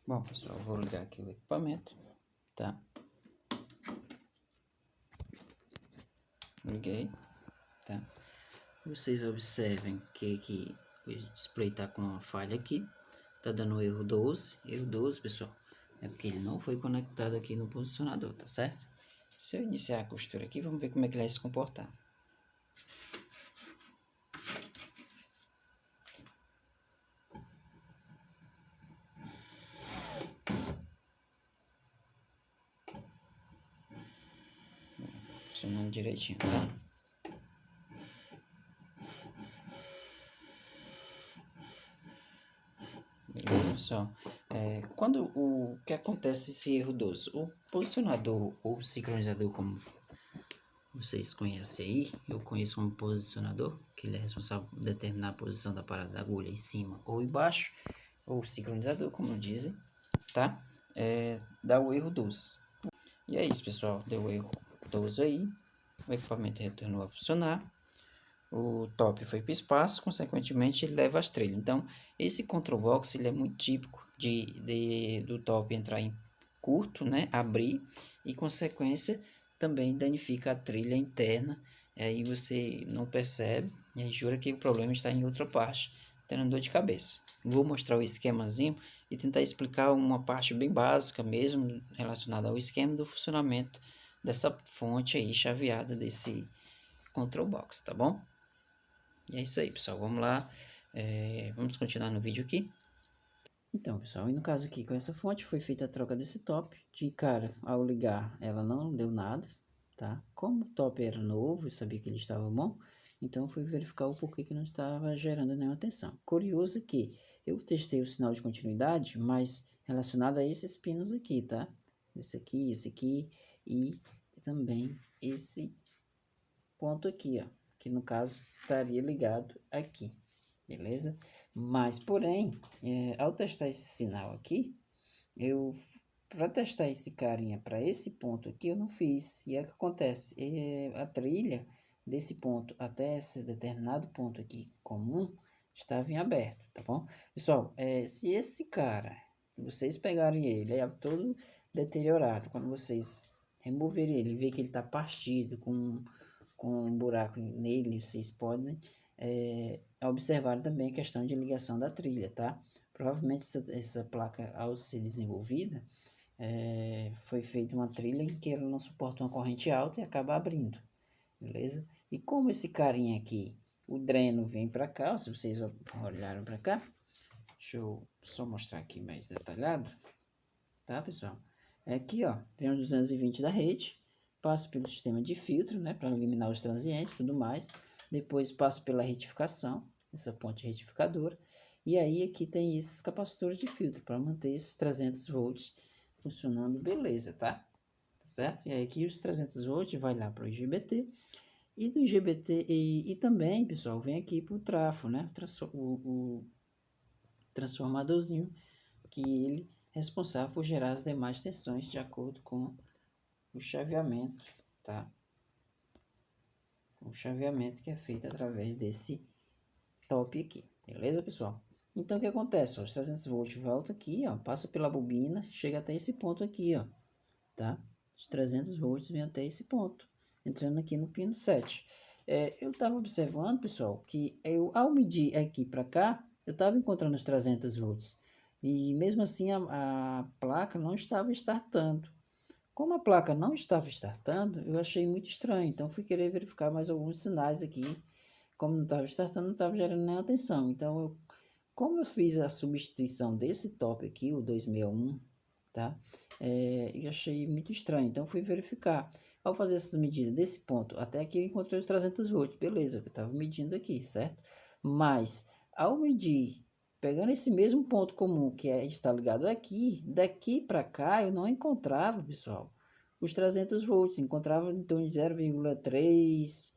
Bom, pessoal, vou ligar aqui o equipamento, tá? Liguei, tá? Vocês observem que o display tá com uma falha aqui, tá dando erro 12, pessoal, é porque ele não foi conectado aqui no posicionador, tá certo? Se eu iniciar a costura aqui, vamos ver como é que ele vai se comportar. Funcionando direitinho, tá? Beleza, pessoal? Quando o que acontece esse erro 12? O posicionador ou sincronizador, como vocês conhecem aí, eu conheço como posicionador, que ele é responsável por determinar a posição da parada da agulha em cima ou embaixo, ou sincronizador, como dizem, tá? Dá o erro 12. E é isso, pessoal, deu o erro 12 aí, o equipamento retornou a funcionar, o top foi para o espaço, consequentemente ele leva as trilhas. Então, esse control box ele é muito típico do top entrar em curto, né, abrir, e consequência também danifica a trilha interna, aí você não percebe, e aí jura que o problema está em outra parte, tendo dor de cabeça. Vou mostrar o esquemazinho e tentar explicar uma parte bem básica mesmo, relacionada ao esquema do funcionamento dessa fonte aí chaveada desse control box, tá bom? E é isso aí, pessoal. Vamos lá. Vamos continuar no vídeo aqui. Então, pessoal, e no caso aqui com essa fonte foi feita a troca desse top. De cara, ao ligar, ela não deu nada, tá? Como o top era novo, eu sabia que ele estava bom, então fui verificar o porquê que não estava gerando nenhuma tensão. Curioso que eu testei o sinal de continuidade, mas relacionado a esses pinos aqui, tá? Esse aqui e também esse ponto aqui, ó, que no caso estaria ligado aqui, beleza? Mas, porém, ao testar esse sinal aqui, para testar esse carinha para esse ponto aqui, eu não fiz. E é o que acontece, a trilha desse ponto até esse determinado ponto aqui comum, estava em aberto, tá bom? Pessoal, se esse cara, vocês pegarem ele, é todo deteriorado, quando vocês removerem ele, ver que ele está partido, com um buraco nele, vocês podem observar também a questão de ligação da trilha, tá? Provavelmente essa placa, ao ser desenvolvida, foi feita uma trilha em que ela não suporta uma corrente alta e acaba abrindo, beleza? E como esse carinha aqui, o dreno vem para cá, se vocês olharam para cá, deixa eu só mostrar aqui mais detalhado, tá, pessoal? Aqui, ó, tem os 220 da rede, passa pelo sistema de filtro, né, para eliminar os transientes e tudo mais. Depois passa pela retificação, essa ponte retificadora. E aí aqui tem esses capacitores de filtro para manter esses 300 volts funcionando beleza, tá? Tá certo? E aí aqui os 300 volts vai lá para o IGBT. E do IGBT e também, pessoal, vem aqui para o trafo, né? O transformadorzinho que ele é responsável por gerar as demais tensões de acordo com o chaveamento, tá? O chaveamento que é feito através desse top aqui, beleza, pessoal? Então, o que acontece? Ó, os 300 volts volta aqui, ó, passa pela bobina, chega até esse ponto aqui, ó, tá? Os 300 volts vem até esse ponto, entrando aqui no pino 7. Eu estava observando, pessoal, que ao medir aqui para cá, eu estava encontrando os 300 volts. E mesmo assim a placa não estava startando. Como a placa não estava startando, eu achei muito estranho, então fui querer verificar mais alguns sinais aqui. Como não estava startando, não estava gerando nenhuma tensão. Então, como eu fiz a substituição desse top aqui, o 261, tá? Eu achei muito estranho, então fui verificar. Ao fazer essas medidas desse ponto, até aqui eu encontrei os 300 volts, beleza, que eu estava medindo aqui, certo? Mas, ao medir, pegando esse mesmo ponto comum que está ligado aqui, daqui para cá eu não encontrava, pessoal, os 300 volts, encontrava em torno de 0,3,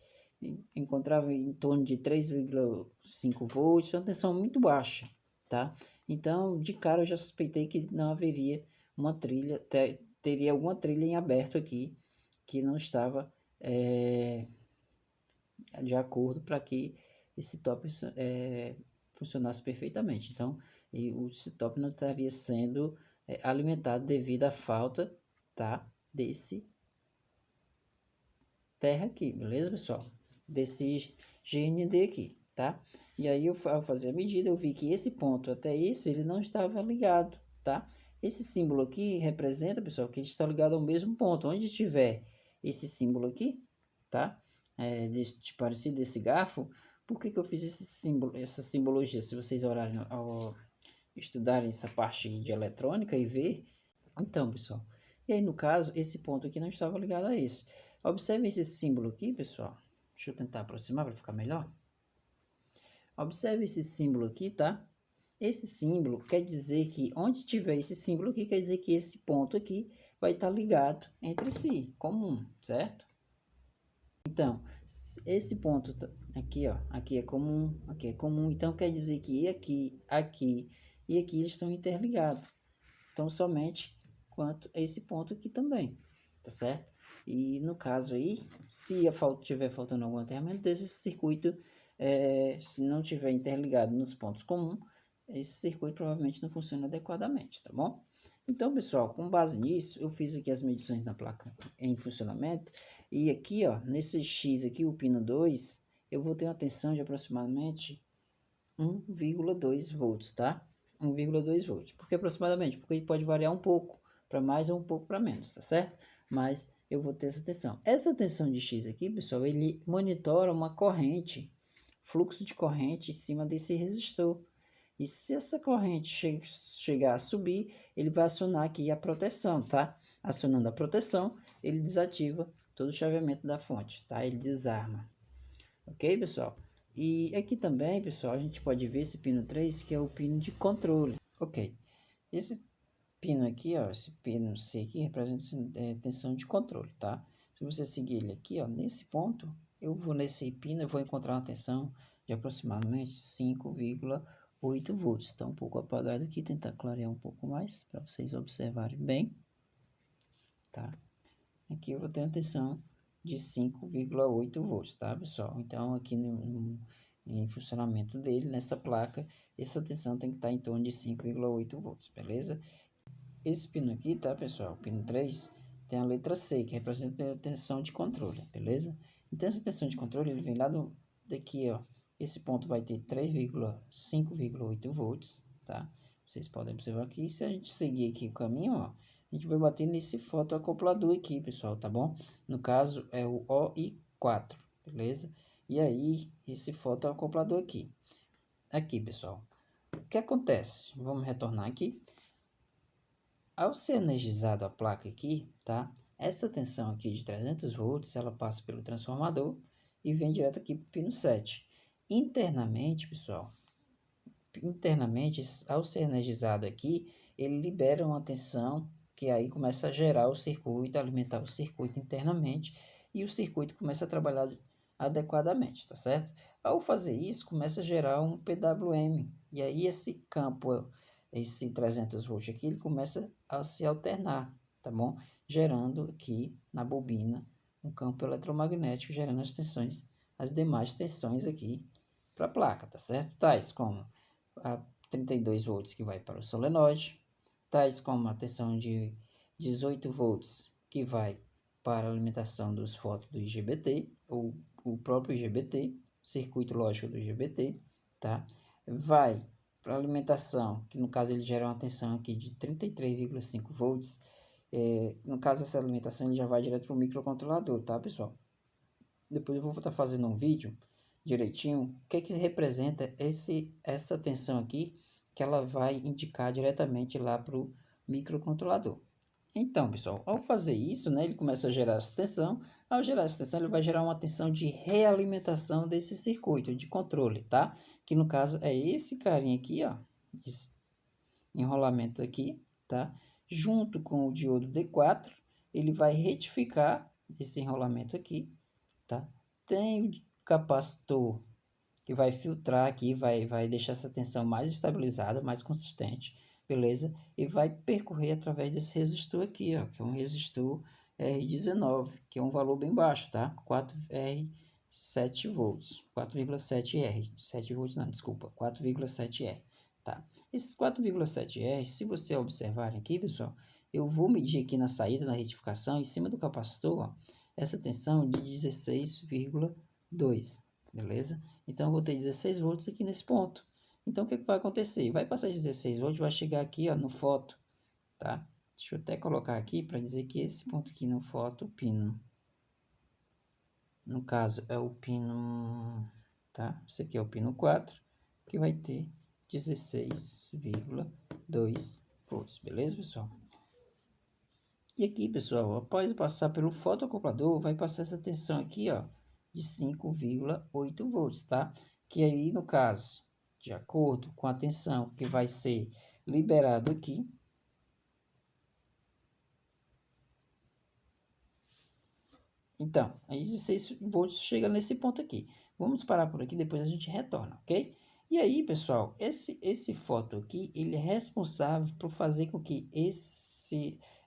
encontrava em torno de 3,5 volts, uma tensão muito baixa, tá? Então, de cara eu já suspeitei que não haveria uma trilha, teria alguma trilha em aberto aqui, que não estava de acordo para que esse top funcionasse perfeitamente. Então, esse top não estaria sendo alimentado devido à falta, tá, desse terra aqui, beleza, pessoal? Desse GND aqui, tá? E aí, ao fazer a medida, eu vi que esse ponto até esse, ele não estava ligado, tá? Esse símbolo aqui representa, pessoal, que ele está ligado ao mesmo ponto. Onde tiver esse símbolo aqui, tá? Desse parecido desse garfo, por que eu fiz esse símbolo, essa simbologia? Se vocês olharem, estudarem essa parte de eletrônica e ver, então, pessoal, e aí no caso, esse ponto aqui não estava ligado a esse. Observe esse símbolo aqui, pessoal. Deixa eu tentar aproximar para ficar melhor. Observe esse símbolo aqui, tá? Esse símbolo quer dizer que onde tiver esse símbolo aqui, quer dizer que esse ponto aqui vai estar ligado entre si, comum, certo? Então, esse ponto aqui, ó, aqui é comum, então quer dizer que aqui e aqui eles estão interligados. Então, somente quanto a esse ponto aqui também, tá certo? E no caso aí, se tiver faltando algum aterramento desse circuito, se não tiver interligado nos pontos comuns, esse circuito provavelmente não funciona adequadamente, tá bom? Então, pessoal, com base nisso, eu fiz aqui as medições da placa em funcionamento, e aqui, ó, nesse X aqui, o pino 2, eu vou ter uma tensão de aproximadamente 1,2 volts, tá? 1,2 volts. Por que aproximadamente? Porque ele pode variar um pouco para mais ou um pouco para menos, tá certo? Mas eu vou ter essa tensão. Essa tensão de X aqui, pessoal, ele monitora uma corrente, fluxo de corrente em cima desse resistor. E se essa corrente chegar a subir, ele vai acionar aqui a proteção, tá? Acionando a proteção, ele desativa todo o chaveamento da fonte, tá? Ele desarma. Ok, pessoal? E aqui também, pessoal, a gente pode ver esse pino 3, que é o pino de controle. Ok, esse pino aqui, ó, esse pino C aqui representa tensão de controle, tá? Se você seguir ele aqui, ó, nesse ponto, nesse pino, eu vou encontrar uma tensão de aproximadamente 5,8 volts. Está um pouco apagado aqui, tentar clarear um pouco mais, para vocês observarem bem, tá? Aqui eu vou ter uma tensão de 5,8 volts, tá, pessoal? Então, aqui em funcionamento dele, nessa placa, essa tensão tem que estar em torno de 5,8 volts, beleza? Esse pino aqui, tá, pessoal? O pino 3 tem a letra C, que representa a tensão de controle, beleza? Então, essa tensão de controle, ele vem lá daqui, ó. Esse ponto vai ter 5,8 volts, tá? Vocês podem observar aqui. Se a gente seguir aqui o caminho, ó, a gente vai bater nesse fotoacoplador aqui, pessoal, tá bom? No caso, é o OI4, beleza? E aí, esse fotoacoplador aqui. Aqui, pessoal. O que acontece? Vamos retornar aqui. Ao ser energizado a placa aqui, tá? Essa tensão aqui de 300 volts, ela passa pelo transformador e vem direto aqui para o pino 7. Internamente, pessoal, ao ser energizado aqui, ele libera uma tensão que aí começa a gerar o circuito, alimentar o circuito internamente, e o circuito começa a trabalhar adequadamente, tá certo? Ao fazer isso, começa a gerar um PWM, e aí esse campo, esse 300 volts aqui, ele começa a se alternar, tá bom? Gerando aqui na bobina um campo eletromagnético, gerando as demais tensões aqui para a placa, tá certo? Tais como a 32 volts que vai para o solenoide, tais como a tensão de 18 volts que vai para a alimentação dos fótons do IGBT, ou o próprio IGBT, circuito lógico do IGBT, tá? Vai para a alimentação, que no caso ele gera uma tensão aqui de 33,5 volts, no caso essa alimentação ele já vai direto para o microcontrolador, tá, pessoal? Depois eu vou estar fazendo um vídeo direitinho, o que representa essa tensão aqui, que ela vai indicar diretamente lá para o microcontrolador. Então, pessoal, ao fazer isso, né, ele começa a gerar essa tensão. Ao gerar essa tensão, ele vai gerar uma tensão de realimentação desse circuito de controle, tá? Que no caso é esse carinha aqui, ó, esse enrolamento aqui, tá? Junto com o diodo D4, ele vai retificar esse enrolamento aqui, tá? Tem o capacitor que vai filtrar aqui, vai deixar essa tensão mais estabilizada, mais consistente, beleza? E vai percorrer através desse resistor aqui, ó, que é um resistor R19, que é um valor bem baixo, tá? 4R 7 volts, 4,7R, 7 volts não, desculpa, 4,7R, tá? Esses 4,7 R, se você observar aqui, pessoal, eu vou medir aqui na saída, na retificação, em cima do capacitor, ó, essa tensão de 16,2, beleza? Então, eu vou ter 16 volts aqui nesse ponto. Então, o que vai acontecer? Vai passar 16 volts, vai chegar aqui, ó, no foto, tá? Deixa eu até colocar aqui para dizer que esse ponto aqui no foto, o pino, no caso, é o pino, tá? Esse aqui é o pino 4, que vai ter 16,2 volts, beleza, pessoal? E aqui, pessoal, após passar pelo fotoacoplador, vai passar essa tensão aqui, ó, de 5,8 volts, tá? Que aí, no caso, de acordo com a tensão que vai ser liberado aqui, então, aí 16 volts chega nesse ponto aqui. Vamos parar por aqui, depois a gente retorna, ok? E aí, pessoal, esse foto aqui, ele é responsável por fazer com que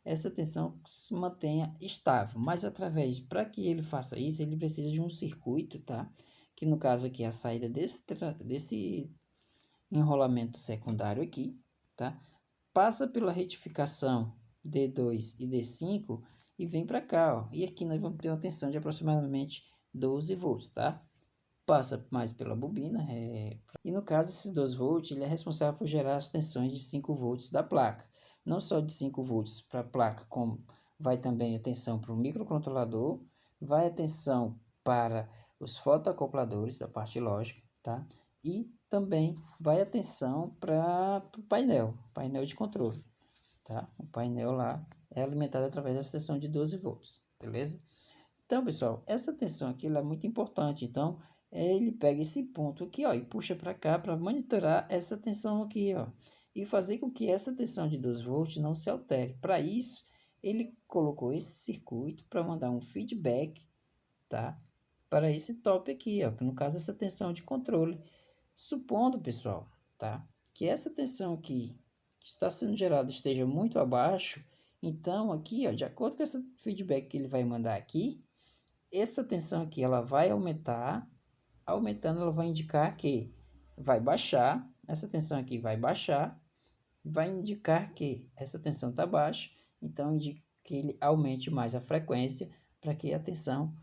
essa tensão se mantenha estável. Mas para que ele faça isso, ele precisa de um circuito, tá? Que no caso aqui é a saída desse enrolamento secundário aqui, tá? Passa pela retificação D2 e D5 e vem para cá, ó. E aqui nós vamos ter uma tensão de aproximadamente 12 volts, tá? Passa mais pela bobina, e no caso esses 12 volts, ele é responsável por gerar as tensões de 5 volts da placa. Não só de 5 volts para a placa, como vai também a tensão para o microcontrolador, vai a tensão para os fotoacopladores da parte lógica, tá? E também vai a tensão para o painel de controle, tá? O painel lá é alimentado através dessa tensão de 12 volts, beleza? Então, pessoal, essa tensão aqui ela é muito importante. Então, ele pega esse ponto aqui, ó, e puxa para cá para monitorar essa tensão aqui, ó, e fazer com que essa tensão de 12 volts não se altere. Para isso, ele colocou esse circuito para mandar um feedback, tá? Para esse top aqui, ó, que no caso essa tensão de controle. Supondo, pessoal, tá? Que essa tensão aqui que está sendo gerada esteja muito abaixo, então aqui, ó, de acordo com esse feedback que ele vai mandar aqui, essa tensão aqui ela vai aumentar, aumentando ela vai indicar que vai baixar, essa tensão aqui vai baixar, vai indicar que essa tensão está baixa, então indica que ele aumente mais a frequência para que a tensão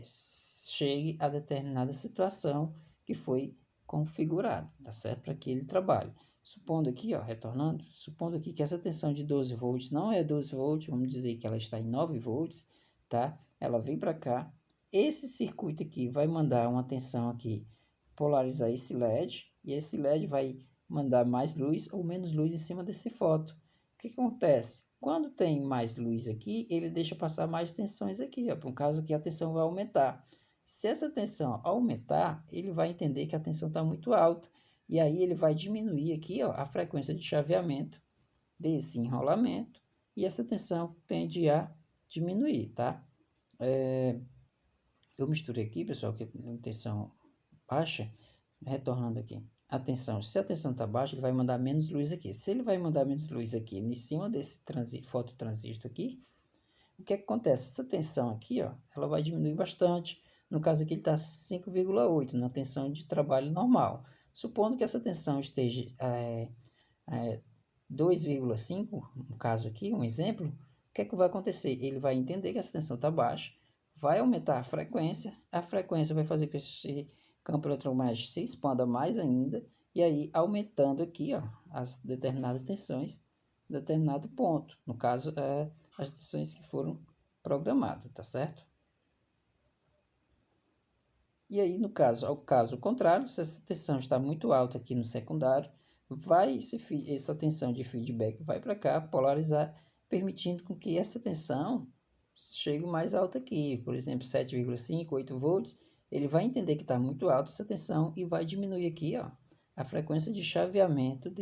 chegue a determinada situação que foi configurado, tá certo? Para que ele trabalhe. Supondo aqui, ó, retornando, supondo aqui que essa tensão de 12 volts não é 12 volts, vamos dizer que ela está em 9 volts, tá? Ela vem para cá, esse circuito aqui vai mandar uma tensão aqui, polarizar esse LED, e esse LED vai mandar mais luz ou menos luz em cima desse foto. O que acontece? Quando tem mais luz aqui, ele deixa passar mais tensões aqui, ó, por um caso que a tensão vai aumentar. Se essa tensão aumentar, ele vai entender que a tensão está muito alta, e aí ele vai diminuir aqui, ó, a frequência de chaveamento desse enrolamento, e essa tensão tende a diminuir, tá? Eu misturei aqui, pessoal, que a tensão baixa, retornando aqui. Atenção, se a tensão está baixa, ele vai mandar menos luz aqui. Se ele vai mandar menos luz aqui em cima desse fototransistor aqui, o que acontece? Essa tensão aqui, ó, ela vai diminuir bastante. No caso aqui, ele está 5,8 na tensão de trabalho normal. Supondo que essa tensão esteja 2,5, no caso aqui, um exemplo, o que é que vai acontecer? Ele vai entender que essa tensão está baixa, vai aumentar a frequência vai fazer com que esse campo eletromagnético se expanda mais ainda, e aí aumentando aqui, ó, as determinadas tensões, determinado ponto, no caso, as tensões que foram programadas, tá certo? E aí, no caso, ao caso contrário, se essa tensão está muito alta aqui no secundário, essa tensão de feedback vai para cá, polarizar, permitindo com que essa tensão chegue mais alta aqui, por exemplo, 7,5, 8 volts, ele vai entender que está muito alta essa tensão e vai diminuir aqui, ó, a frequência de chaveamento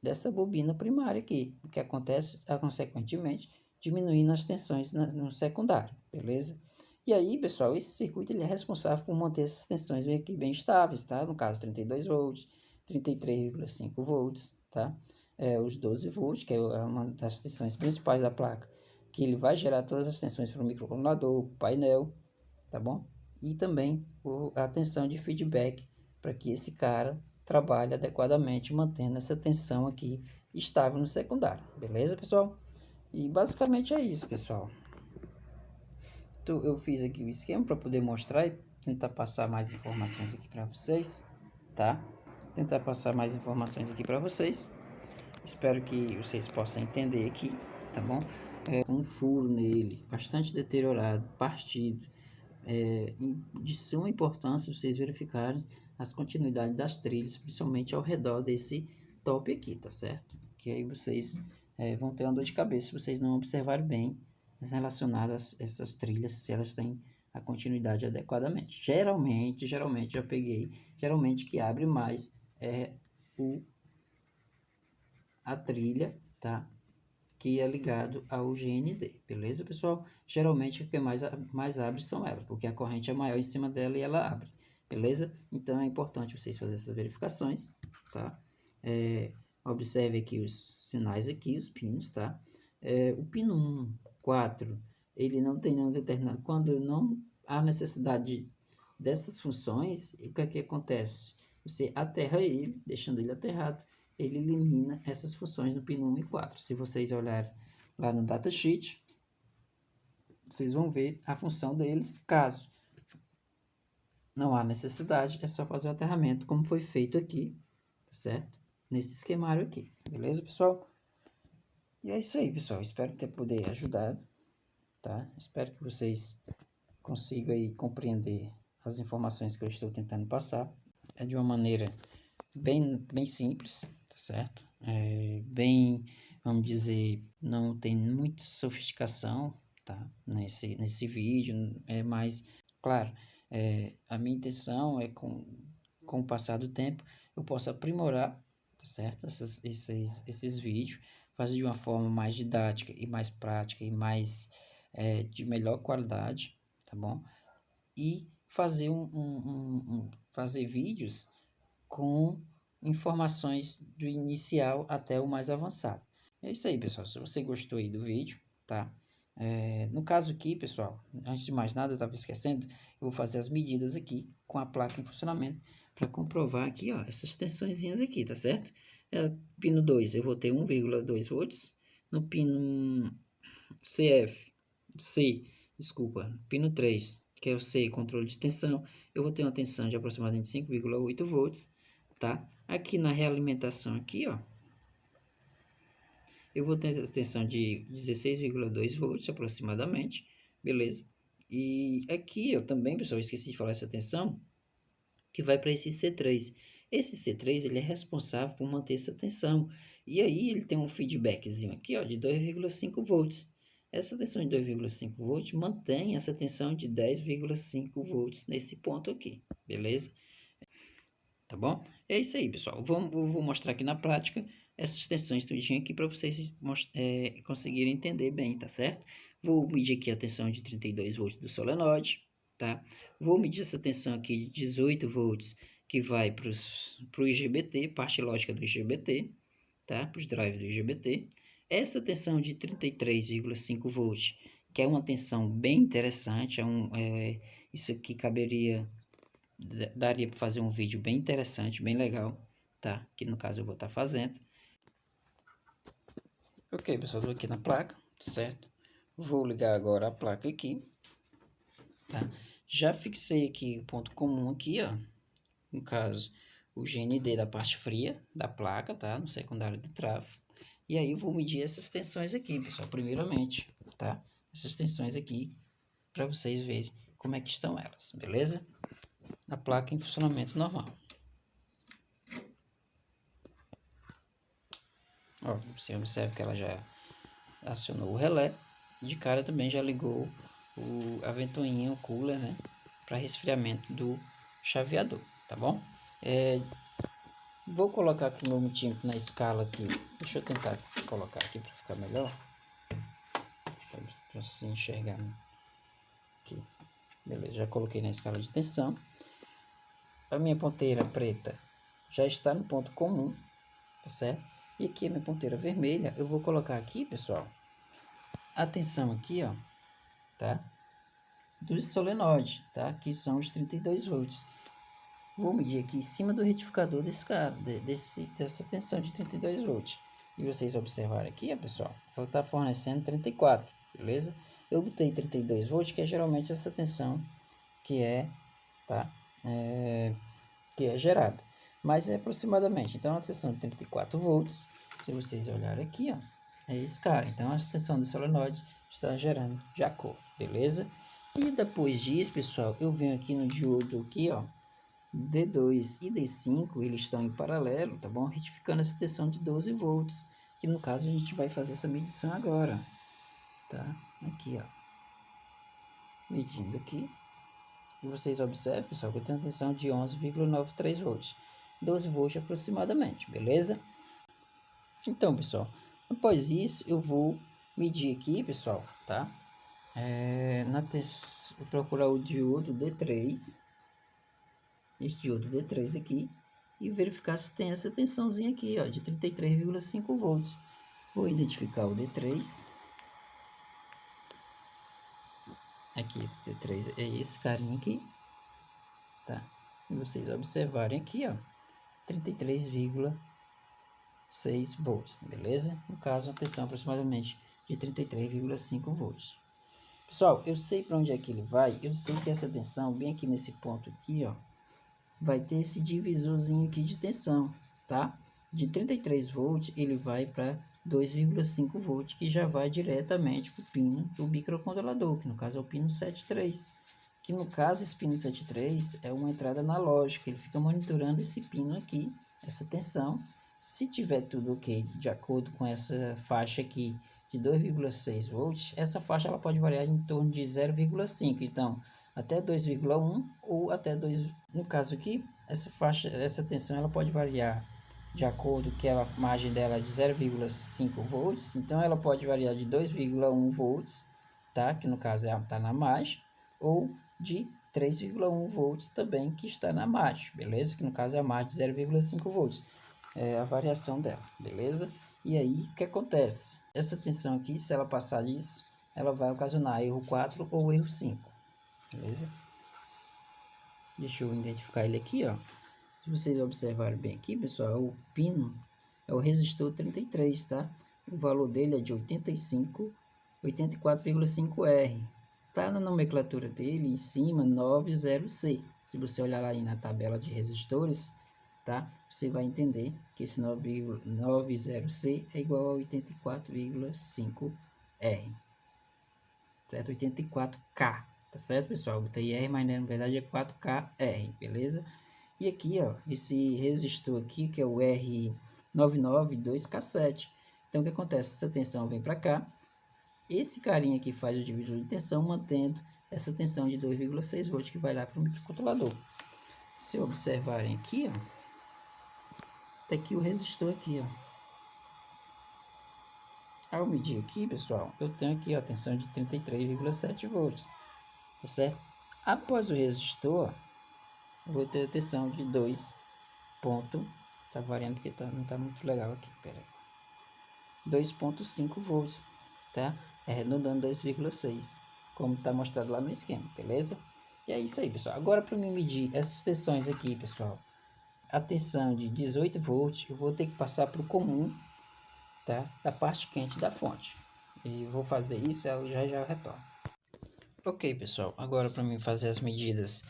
dessa bobina primária aqui, o que acontece, consequentemente, diminuindo as tensões no secundário, beleza? E aí, pessoal, esse circuito ele é responsável por manter essas tensões aqui bem estáveis, tá? No caso, 32 volts, 33,5 volts, tá? Os 12 volts, que é uma das tensões principais da placa, que ele vai gerar todas as tensões para o microcontrolador, painel, tá bom? E também a tensão de feedback, para que esse cara trabalhe adequadamente, mantendo essa tensão aqui estável no secundário, beleza, pessoal? E basicamente é isso, pessoal. Então, eu fiz aqui o esquema para poder mostrar e tentar passar mais informações aqui para vocês, tá? Tentar passar mais informações aqui para vocês. Espero que vocês possam entender aqui, tá bom? Um furo nele, bastante deteriorado, partido. De suma importância vocês verificarem as continuidades das trilhas, principalmente ao redor desse top aqui, tá certo? Que aí vocês vão ter uma dor de cabeça se vocês não observarem bem relacionadas a essas trilhas, se elas têm a continuidade adequadamente. Geralmente já peguei, geralmente que abre mais a trilha, tá? Que é ligado ao GND, beleza, pessoal? Geralmente o que mais abre são elas, porque a corrente é maior em cima dela e ela abre, beleza? Então é importante vocês fazerem essas verificações, tá? Observe aqui os sinais aqui, os pinos, tá? O pino 1, 4, ele não tem nenhum determinado, quando não há necessidade dessas funções, o que é que acontece? Você aterra ele, deixando ele aterrado, ele elimina essas funções do pino 1 e 4. Se vocês olharem lá no datasheet, vocês vão ver a função deles. Caso não há necessidade, é só fazer o aterramento, como foi feito aqui, tá certo? Nesse esquemário aqui, beleza, pessoal? E é isso aí, pessoal. Espero ter poder ajudado, tá? Espero que vocês consigam aí compreender as informações que eu estou tentando passar. É de uma maneira bem simples, tá certo? Bem, vamos dizer, não tem muita sofisticação, tá? Nesse vídeo, mais, claro, a minha intenção é com o passar do tempo, eu posso aprimorar, tá certo? Esses vídeos, fazer de uma forma mais didática e mais prática e mais de melhor qualidade, tá bom? E fazer fazer vídeos com informações do inicial até o mais avançado. É isso aí, pessoal. Se você gostou aí do vídeo, tá? No caso aqui, pessoal, antes de mais nada, eu estava esquecendo, eu vou fazer as medidas aqui com a placa em funcionamento para comprovar aqui, ó, essas tensõezinhas aqui, tá certo? Pino 2, eu vou ter 1,2 volts. No pino pino 3, que é o C, controle de tensão, eu vou ter uma tensão de aproximadamente 5,8 volts, tá? Aqui na realimentação aqui, ó, eu vou ter a tensão de 16,2 volts aproximadamente, beleza? E aqui eu também, pessoal, esqueci de falar essa tensão, que vai para esse C3. Esse C3, ele é responsável por manter essa tensão. E aí ele tem um feedbackzinho aqui, ó, de 2,5 volts. Essa tensão de 2,5 volts mantém essa tensão de 10,5 volts nesse ponto aqui, beleza? Tá bom? É isso aí, pessoal. Vou mostrar aqui na prática essas tensões tudinho aqui para vocês conseguirem entender bem, tá certo? Vou medir aqui a tensão de 32 volts do solenoide, tá? Vou medir essa tensão aqui de 18 volts que vai para o IGBT, parte lógica do IGBT, tá? Para os drives do IGBT. Essa tensão de 33,5 volts, que é uma tensão bem interessante, isso aqui daria para fazer um vídeo bem interessante, bem legal, tá? Que no caso eu vou estar fazendo. Ok, pessoal, estou aqui na placa, certo? Vou ligar agora a placa aqui, tá? Já fixei aqui o ponto comum aqui, ó. No caso, o GND da parte fria da placa, tá? No secundário de tráfego. E aí eu vou medir essas tensões aqui, pessoal, primeiramente, tá? Essas tensões aqui, para vocês verem como é que estão elas, beleza? A placa em funcionamento normal. Ó, você observa que ela já acionou o relé. De cara também já ligou a ventoinha, o cooler, né? Para resfriamento do chaveador, tá bom? Vou colocar aqui meu multímetro na escala aqui. Deixa eu tentar colocar aqui para ficar melhor. Para se enxergar aqui. Beleza, já coloquei na escala de tensão. A minha ponteira preta já está no ponto comum, tá certo? E aqui a minha ponteira vermelha, eu vou colocar aqui, pessoal, a tensão aqui, ó, tá? Dos solenoides, tá? Que são os 32 volts. vou medir aqui em cima do retificador desse cara, dessa tensão de 32 volts. E vocês observarem aqui, ó, pessoal, ela está fornecendo 34, beleza? Eu botei 32 volts, que é geralmente essa tensão que é, tá? Que é gerada, mas é aproximadamente. Então, a tensão de 34 volts, se vocês olharem aqui, ó, é esse cara. Então, a tensão do solenoide está gerando de acordo, beleza? E depois disso, pessoal, eu venho aqui no diodo aqui, ó, D2 e D5, eles estão em paralelo, tá bom? Retificando essa tensão de 12 volts, que no caso a gente vai fazer essa medição agora, tá? Aqui, ó, medindo aqui. E vocês observam, pessoal, que eu tenho uma tensão de 11,93 volts, 12 volts aproximadamente, beleza? Então, pessoal, após isso eu vou medir aqui, pessoal, tá? Vou procurar o diodo D3, esse diodo D3 aqui, e verificar se tem essa tensãozinha aqui, ó, de 33,5 volts. Vou identificar o D3. Aqui, esse D3 é esse carinha aqui, tá? E vocês observarem aqui, ó, 33,6 volts, beleza? No caso, a tensão aproximadamente de 33,5 volts. Pessoal, eu sei para onde é que ele vai. Eu sei que essa tensão, bem aqui nesse ponto aqui, ó, vai ter esse divisorzinho aqui de tensão, tá? De 33 volts, ele vai para 2,5 volts, que já vai diretamente para o pino do microcontrolador, que no caso é o pino 73. Que no caso, esse pino 73 é uma entrada analógica, ele fica monitorando esse pino aqui, essa tensão. Se tiver tudo ok, de acordo com essa faixa aqui de 2,6 volts, essa faixa ela pode variar em torno de 0,5, então até 2,1 ou até 2, no caso aqui, essa faixa, essa tensão ela pode variar de acordo que a margem dela é de 0,5 volts, então ela pode variar de 2,1 volts, tá? Que no caso está na margem, ou de 3,1 volts também, que está na margem, beleza? Que no caso é a margem de 0,5 volts, é a variação dela, beleza? E aí, o que acontece? Essa tensão aqui, se ela passar disso, ela vai ocasionar erro 4 ou erro 5, beleza? Deixa eu identificar ele aqui, ó. Se vocês observarem bem aqui, pessoal, o pino é o resistor 33, tá? O valor dele é de 84,5R. Tá na nomenclatura dele em cima 90C. Se você olhar lá aí na tabela de resistores, tá? Você vai entender que esse 90C é igual a 84,5R. Certo? 84K. Tá certo, pessoal? Eu botei R, mas na verdade é 4KR, beleza? E aqui, ó, esse resistor aqui, que é o R992K7. Então, o que acontece? Essa tensão vem para cá. Esse carinha aqui faz o divisor de tensão, mantendo essa tensão de 2,6 volts que vai lá para o microcontrolador. Se observarem aqui, ó, tá aqui o resistor aqui, ó. Ao medir aqui, pessoal, eu tenho aqui ó, a tensão de 33,7 volts, tá certo? Após o resistor, eu vou ter a tensão de 2 ponto, tá variando porque não tá muito legal aqui, pera aí. 2,5 volts, tá? Arredondando 2,6, como tá mostrado lá no esquema, beleza? E é isso aí, pessoal. Agora para mim medir essas tensões aqui, pessoal, a tensão de 18 volts, eu vou ter que passar para o comum, tá? Da parte quente da fonte. E vou fazer isso, eu já retorno. Ok, pessoal, agora para mim fazer as medidas,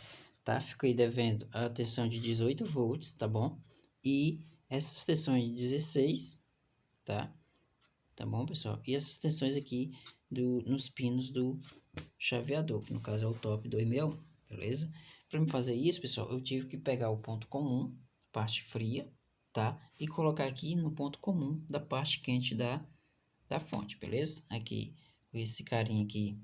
tá? Fiquei devendo a tensão de 18 volts, tá bom? E essas tensões de 16, tá? Tá bom, pessoal? E essas tensões aqui nos pinos do chaveador, que no caso é o top 261, beleza? Para me fazer isso, pessoal, eu tive que pegar o ponto comum, parte fria, tá? E colocar aqui no ponto comum da parte quente da fonte, beleza? Aqui, esse carinha aqui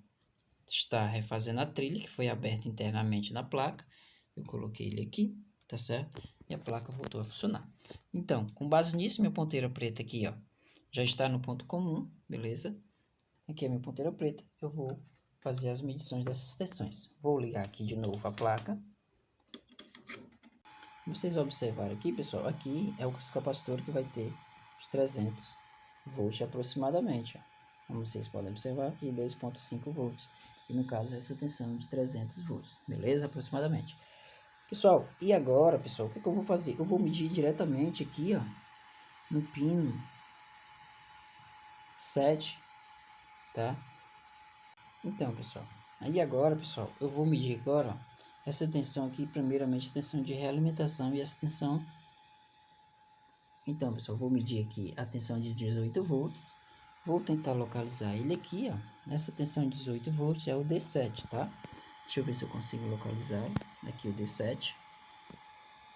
está refazendo a trilha que foi aberta internamente na placa. Eu coloquei ele aqui, tá certo? E a placa voltou a funcionar. Então, com base nisso, minha ponteira preta aqui, ó, já está no ponto comum, beleza? Aqui é minha ponteira preta. Eu vou fazer as medições dessas tensões. Vou ligar aqui de novo a placa. Vocês observarem aqui, pessoal, aqui é o capacitor que vai ter os 300 volts aproximadamente, ó. Como vocês podem observar aqui, 2,5 volts. E no caso, essa tensão de 300 volts, beleza? Aproximadamente. Pessoal, e agora, pessoal, o que eu vou fazer? Eu vou medir diretamente aqui, ó, no pino 7, tá? Então, pessoal, aí agora, pessoal, eu vou medir agora, ó, essa tensão aqui, primeiramente a tensão de realimentação e essa tensão. Então, pessoal, vou medir aqui a tensão de 18 volts. Vou tentar localizar ele aqui, ó. Essa tensão de 18 volts é o D7, tá? Deixa eu ver se eu consigo localizar aqui o D7.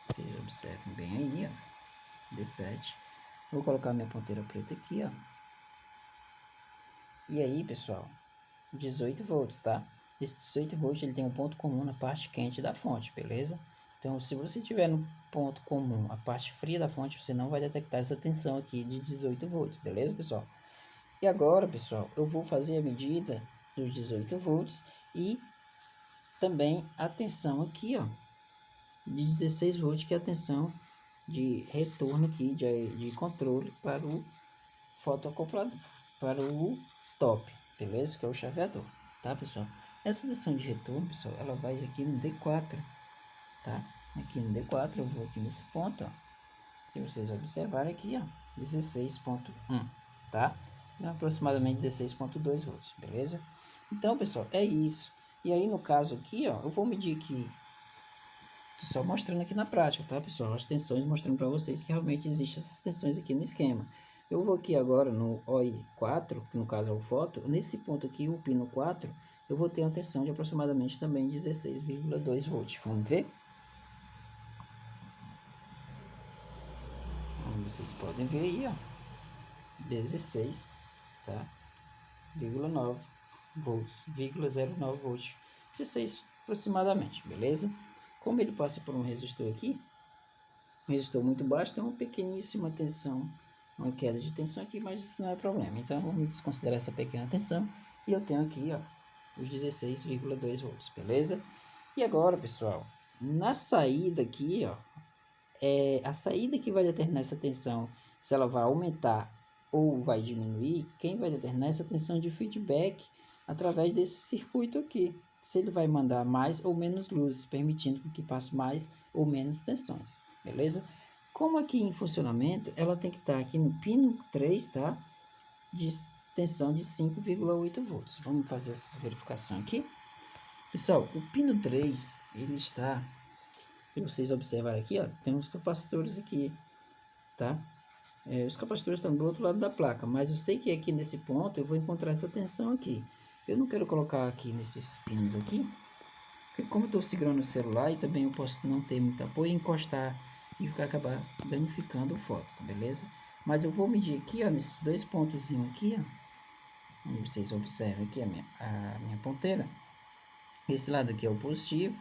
Vocês observem bem aí, ó. D7. Vou colocar minha ponteira preta aqui, ó. E aí, pessoal, 18 volts, tá? Esse 18 volts ele tem um ponto comum na parte quente da fonte, beleza? Então, se você tiver no ponto comum a parte fria da fonte, você não vai detectar essa tensão aqui de 18 volts, beleza, pessoal? E agora, pessoal, eu vou fazer a medida dos 18 volts e também a tensão aqui, ó, de 16 volts, que é a tensão de retorno aqui, de controle para o fotoacoplador, para o top, beleza? Que é o chaveador, tá, pessoal? Essa tensão de retorno, pessoal, ela vai aqui no D4, tá? Aqui no D4, eu vou aqui nesse ponto, ó. Se vocês observarem aqui, ó, 16.1, tá? Aproximadamente 16.2 volts, beleza? Então, pessoal, é isso. E aí, no caso aqui, ó, eu vou medir aqui, tô só mostrando aqui na prática, tá, pessoal? As tensões, mostrando para vocês que realmente existem essas tensões aqui no esquema. Eu vou aqui agora no OI4, que no caso é o foto, nesse ponto aqui, o pino 4, eu vou ter uma tensão de aproximadamente também 16,2 volts. Vamos ver? Como vocês podem ver aí, ó, 16, tá? 0,9 volts, 0,09 volts, 16 aproximadamente, beleza? Como ele passa por um resistor aqui, um resistor muito baixo, tem uma pequeníssima tensão, uma queda de tensão aqui, mas isso não é problema. Então vamos desconsiderar essa pequena tensão e eu tenho aqui, ó, os 16,2 volts, beleza? E agora, pessoal, na saída aqui, ó, a saída que vai determinar essa tensão, se ela vai aumentar ou vai diminuir, quem vai determinar essa tensão de feedback através desse circuito aqui, se ele vai mandar mais ou menos luzes, permitindo que passe mais ou menos tensões, beleza? Como aqui em funcionamento, ela tem que estar aqui no pino 3, tá? De tensão de 5,8 volts. Vamos fazer essa verificação aqui. Pessoal, o pino 3, ele está, se vocês observarem aqui, ó, tem uns capacitores aqui, tá? Os capacitores estão do outro lado da placa, mas eu sei que aqui nesse ponto eu vou encontrar essa tensão aqui. Eu não quero colocar aqui nesses pinos aqui, porque como eu estou segurando o celular e também eu posso não ter muito apoio e encostar e acabar danificando o foto, beleza? Mas eu vou medir aqui, ó, nesses dois pontos aqui, ó, onde vocês observam aqui a minha ponteira. Esse lado aqui é o positivo.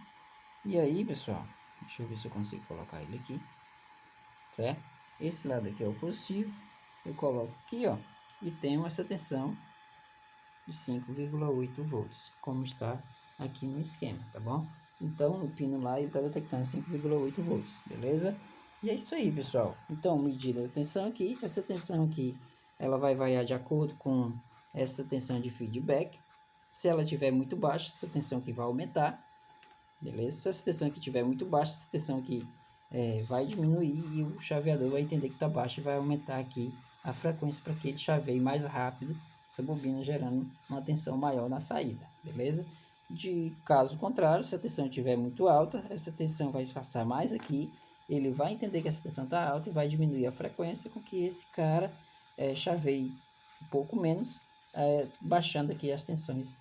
E aí, pessoal, deixa eu ver se eu consigo colocar ele aqui, certo? Esse lado aqui é o positivo, eu coloco aqui, ó, e tenho essa tensão de 5,8 volts, como está aqui no esquema, tá bom? Então, no pino lá, ele está detectando 5,8 volts, beleza? E é isso aí, pessoal. Então, medida a tensão aqui, essa tensão aqui, ela vai variar de acordo com essa tensão de feedback. Se ela estiver muito baixa, essa tensão aqui vai aumentar, beleza? Se essa tensão aqui estiver muito baixa, essa tensão aqui vai diminuir e o chaveador vai entender que está baixa e vai aumentar aqui a frequência para que ele chaveie mais rápido essa bobina, gerando uma tensão maior na saída, beleza? De caso contrário, se a tensão estiver muito alta, essa tensão vai passar mais aqui, ele vai entender que essa tensão está alta e vai diminuir a frequência com que esse cara chaveie um pouco menos, baixando aqui as tensões,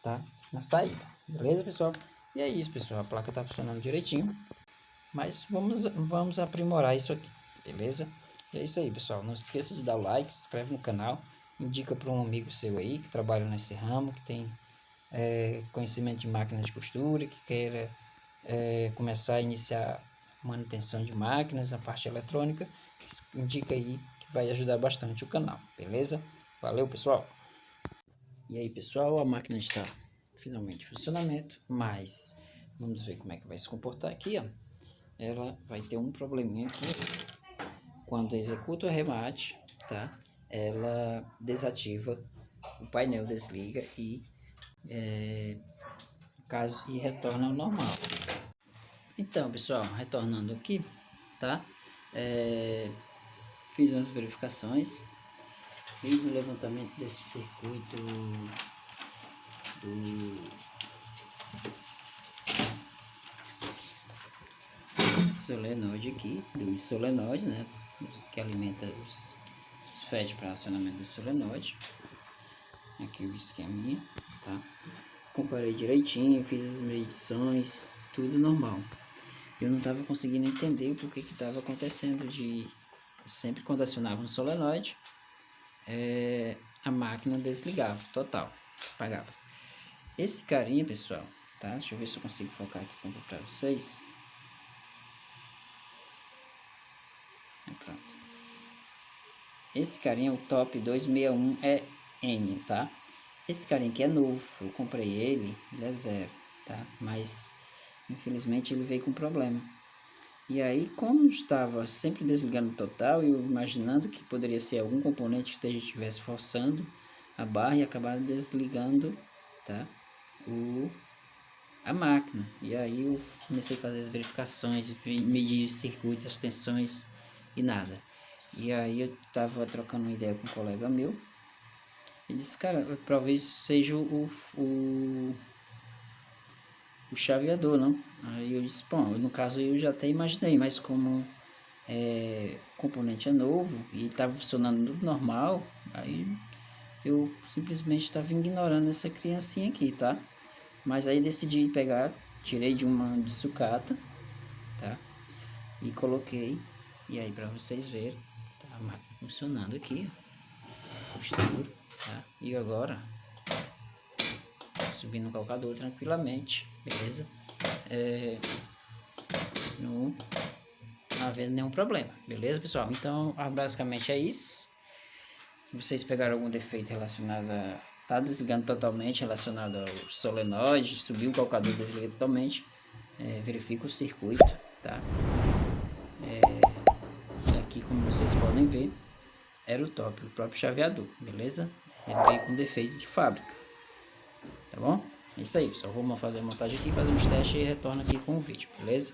tá? Na saída, beleza, pessoal? E é isso, pessoal, a placa está funcionando direitinho. Mas vamos aprimorar isso aqui, beleza? E é isso aí, pessoal. Não se esqueça de dar o like, se inscreve no canal. Indica para um amigo seu aí que trabalha nesse ramo, que tem conhecimento de máquinas de costura, que queira começar a iniciar manutenção de máquinas, a parte eletrônica. Indica aí que vai ajudar bastante o canal, beleza? Valeu, pessoal! E aí, pessoal, a máquina está finalmente em funcionamento, mas vamos ver como é que vai se comportar aqui, ó. Ela vai ter um probleminha aqui, quando executa o remate, tá? Ela desativa, o painel desliga e retorna ao normal. Então, pessoal, retornando aqui, tá? Fiz umas verificações, fiz o levantamento desse circuito do solenoide aqui, do solenoide, né? Que alimenta os FET para acionamento do solenoide. Aqui o esqueminha, tá? Comparei direitinho, fiz as medições, tudo normal. Eu não estava conseguindo entender o porquê que estava acontecendo de... Sempre quando acionava um solenoide, a máquina desligava, total, apagava. Esse carinha, pessoal, tá? Deixa eu ver se eu consigo focar aqui para vocês. Pronto. Esse carinha é o Top 261EN, tá? Esse carinha aqui é novo, eu comprei ele é zero, tá? Mas infelizmente ele veio com problema. E aí, como estava sempre desligando total, eu imaginando que poderia ser algum componente que estivesse forçando a barra e acabar desligando, tá? A máquina. E aí eu comecei a fazer as verificações, medir os circuitos, as tensões e nada. E aí eu estava trocando uma ideia com um colega meu. Ele disse, cara, talvez seja o chaveador, não? Aí eu disse, bom, no caso eu já até imaginei, mas como o componente é novo e estava funcionando tudo normal, aí eu simplesmente estava ignorando essa criancinha aqui, tá? Mas aí decidi pegar, tirei de uma de sucata, tá? E coloquei, e aí para vocês verem, tá a máquina funcionando aqui, costura, tá? E agora, subindo no calcador tranquilamente, beleza? Não havendo nenhum problema, beleza, pessoal? Então, basicamente é isso. Se vocês pegaram algum defeito relacionado a... Tá desligando totalmente, relacionado ao solenoide, subiu o calcador e desliguei totalmente, verifica o circuito, tá? Aqui, como vocês podem ver, era o top, o próprio chaveador, beleza? Ele veio com defeito de fábrica, tá bom? É isso aí, pessoal. Vamos fazer a montagem aqui, fazer uns testes e retorno aqui com o vídeo, beleza?